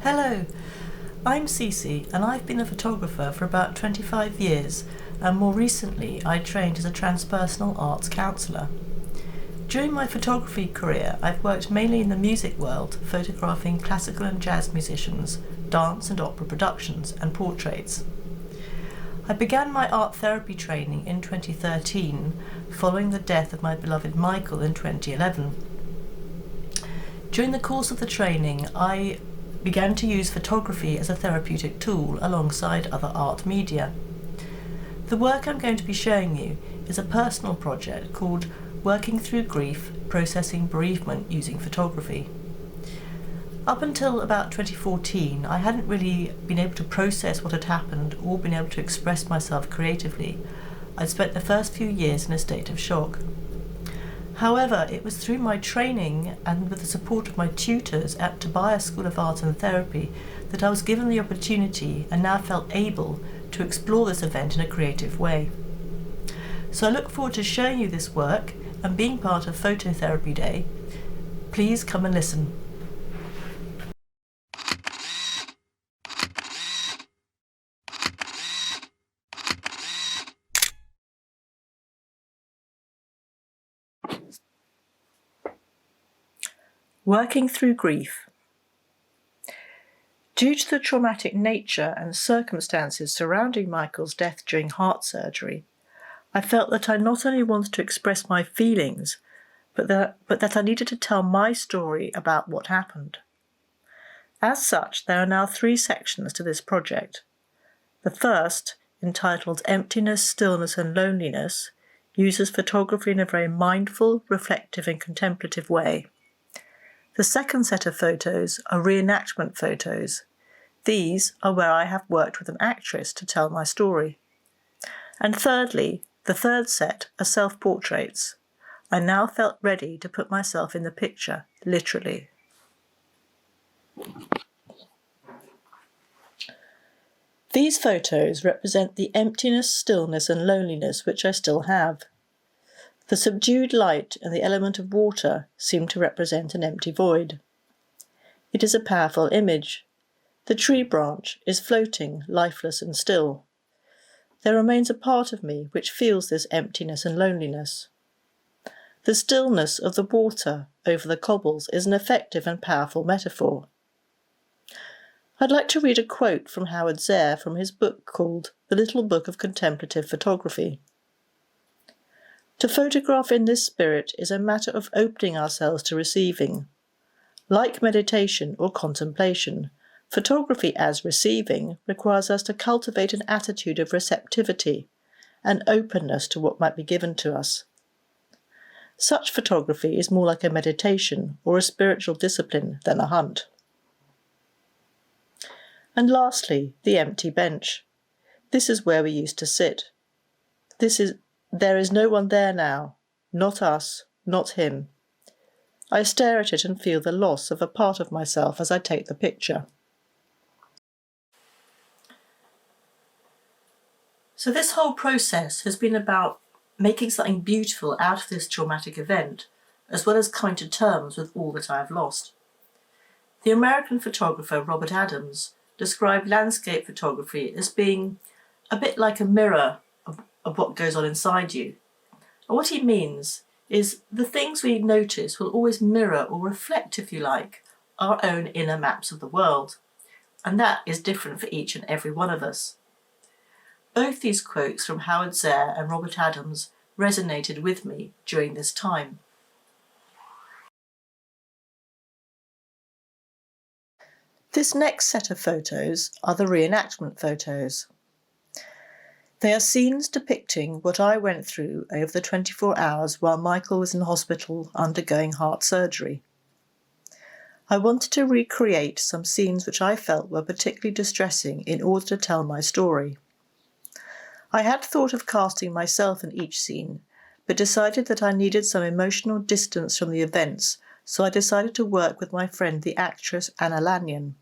Hello, I'm Sisi and I've been a photographer for about 25 years, and more recently I trained as a transpersonal arts counsellor. During my photography career I've worked mainly in the music world, photographing classical and jazz musicians, dance and opera productions and portraits. I began my art therapy training in 2013 following the death of my beloved Michael in 2011. During the course of the training I began to use photography as a therapeutic tool alongside other art media. The work I'm going to be showing you is a personal project called Working Through Grief, Processing Bereavement Using Photography. Up until about 2014, I hadn't really been able to process what had happened or been able to express myself creatively. I'd spent the first few years in a state of shock. However, it was through my training and with the support of my tutors at Tobias School of Art and Therapy that I was given the opportunity and now felt able to explore this event in a creative way. So I look forward to showing you this work and being part of Phototherapy Day. Please come and listen. Working through grief. Due to the traumatic nature and circumstances surrounding Michael's death during heart surgery, I felt that I not only wanted to express my feelings, but that I needed to tell my story about what happened. As such, there are now 3 sections to this project. The first, entitled Emptiness, Stillness and Loneliness, uses photography in a very mindful, reflective and contemplative way. The second set of photos are reenactment photos. These are where I have worked with an actress to tell my story. And thirdly, the third set are self-portraits. I now felt ready to put myself in the picture, literally. These photos represent the emptiness, stillness and loneliness which I still have. The subdued light and the element of water seem to represent an empty void. It is a powerful image. The tree branch is floating, lifeless and still. There remains a part of me which feels this emptiness and loneliness. The stillness of the water over the cobbles is an effective and powerful metaphor. I'd like to read a quote from Howard Zare from his book called The Little Book of Contemplative Photography. To photograph in this spirit is a matter of opening ourselves to receiving. Like meditation or contemplation, photography as receiving requires us to cultivate an attitude of receptivity and openness to what might be given to us. Such photography is more like a meditation or a spiritual discipline than a hunt. And lastly, the empty bench. This is where we used to sit. There is no one there now, not us, not him. I stare at it and feel the loss of a part of myself as I take the picture. So this whole process has been about making something beautiful out of this traumatic event, as well as coming to terms with all that I have lost. The American photographer Robert Adams described landscape photography as being a bit like a mirror of what goes on inside you. And what he means is the things we notice will always mirror or reflect, if you like, our own inner maps of the world. And that is different for each and every one of us. Both these quotes from Howard Zare and Robert Adams resonated with me during this time. This next set of photos are the reenactment photos. They are scenes depicting what I went through over the 24 hours while Michael was in hospital undergoing heart surgery. I wanted to recreate some scenes which I felt were particularly distressing in order to tell my story. I had thought of casting myself in each scene, but decided that I needed some emotional distance from the events, so I decided to work with my friend the actress Anna Lanyon.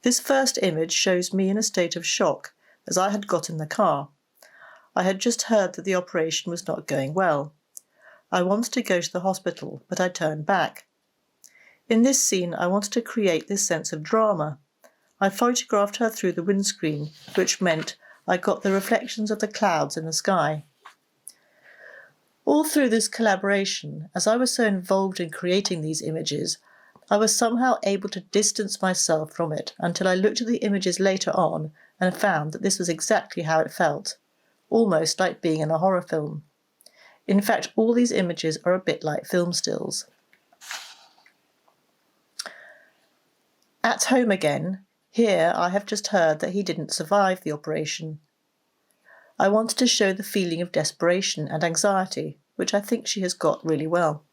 This first image shows me in a state of shock as I had got in the car. I had just heard that the operation was not going well. I wanted to go to the hospital, but I turned back. In this scene, I wanted to create this sense of drama. I photographed her through the windscreen, which meant I got the reflections of the clouds in the sky. All through this collaboration, as I was so involved in creating these images, I was somehow able to distance myself from it until I looked at the images later on and found that this was exactly how it felt, almost like being in a horror film. In fact, all these images are a bit like film stills. At home again, here I have just heard that he didn't survive the operation. I wanted to show the feeling of desperation and anxiety, which I think she has got really well.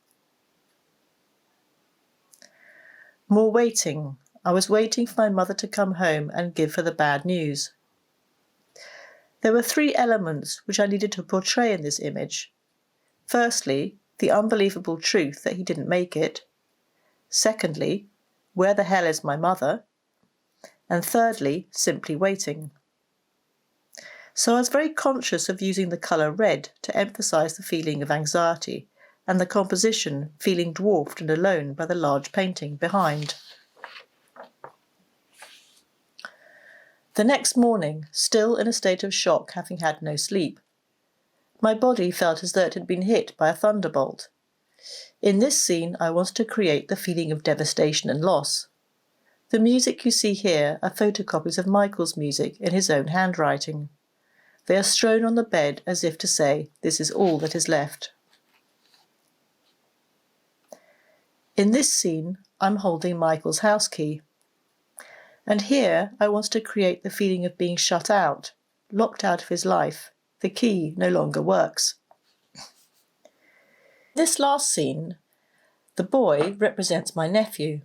More waiting. I was waiting for my mother to come home and give her the bad news. There were 3 elements which I needed to portray in this image. Firstly, the unbelievable truth that he didn't make it. Secondly, where the hell is my mother? And thirdly, simply waiting. So I was very conscious of using the colour red to emphasise the feeling of anxiety and the composition feeling dwarfed and alone by the large painting behind. The next morning, still in a state of shock, having had no sleep, my body felt as though it had been hit by a thunderbolt. In this scene, I wanted to create the feeling of devastation and loss. The music you see here are photocopies of Michael's music in his own handwriting. They are strewn on the bed as if to say, this is all that is left. In this scene, I'm holding Michael's house key. And here I wanted to create the feeling of being shut out, locked out of his life. The key no longer works. This last scene, the boy represents my nephew.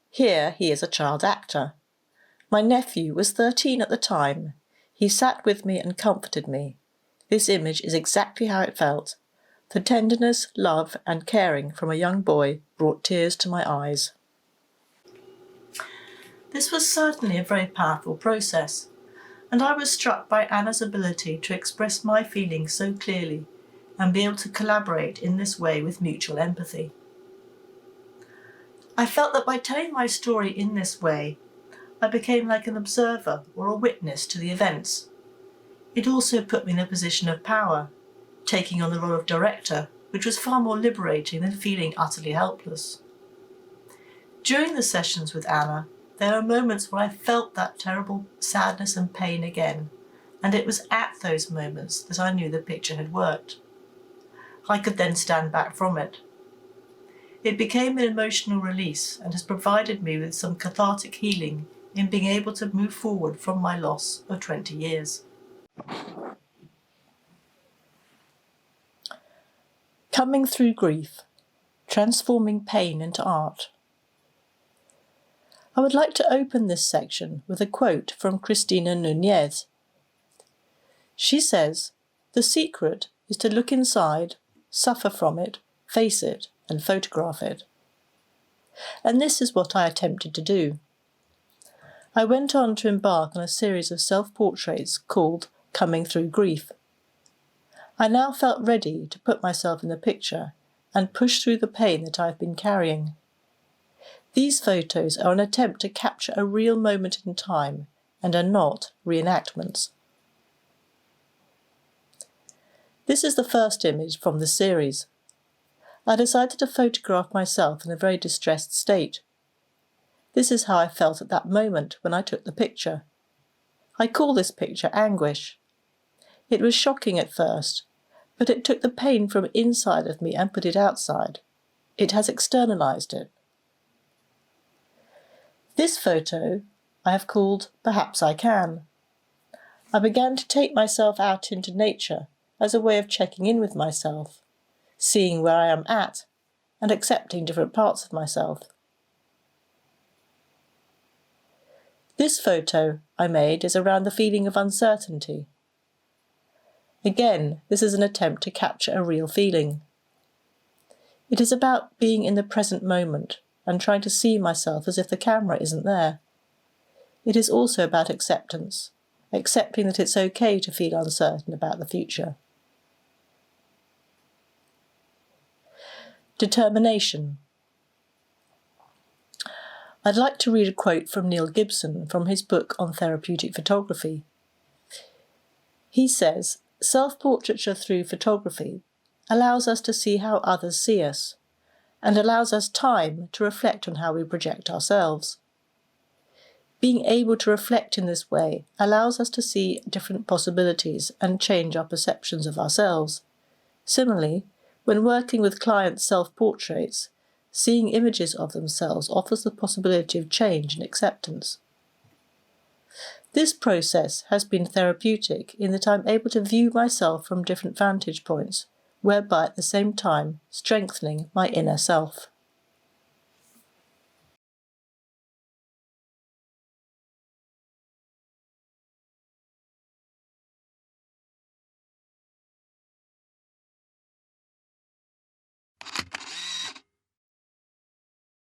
Here he is a child actor. My nephew was 13 at the time. He sat with me and comforted me. This image is exactly how it felt. The tenderness, love and caring from a young boy brought tears to my eyes. This was certainly a very powerful process, and I was struck by Anna's ability to express my feelings so clearly and be able to collaborate in this way with mutual empathy. I felt that by telling my story in this way, I became like an observer or a witness to the events. It also put me in a position of power, taking on the role of director, which was far more liberating than feeling utterly helpless. During the sessions with Anna, there were moments where I felt that terrible sadness and pain again, and it was at those moments that I knew the picture had worked. I could then stand back from it. It became an emotional release and has provided me with some cathartic healing in being able to move forward from my loss of 20 years. Coming through grief, transforming pain into art. I would like to open this section with a quote from Cristina Núñez. She says, "The secret is to look inside, suffer from it, face it, and photograph it." And this is what I attempted to do. I went on to embark on a series of self-portraits called Coming Through Grief. I now felt ready to put myself in the picture and push through the pain that I've been carrying. These photos are an attempt to capture a real moment in time and are not reenactments. This is the first image from the series. I decided to photograph myself in a very distressed state. This is how I felt at that moment when I took the picture. I call this picture anguish. It was shocking at first, but it took the pain from inside of me and put it outside. It has externalized it. This photo I have called Perhaps I Can. I began to take myself out into nature as a way of checking in with myself, seeing where I am at, and accepting different parts of myself. This photo I made is around the feeling of uncertainty. Again, this is an attempt to capture a real feeling. It is about being in the present moment and trying to see myself as if the camera isn't there. It is also about acceptance, accepting that it's okay to feel uncertain about the future. Determination. I'd like to read a quote from Neil Gibson from his book on therapeutic photography. He says, "Self-portraiture through photography allows us to see how others see us, and allows us time to reflect on how we project ourselves. Being able to reflect in this way allows us to see different possibilities and change our perceptions of ourselves. Similarly, when working with clients' self-portraits, seeing images of themselves offers the possibility of change and acceptance. This process has been therapeutic in that I'm able to view myself from different vantage points, whereby at the same time strengthening my inner self."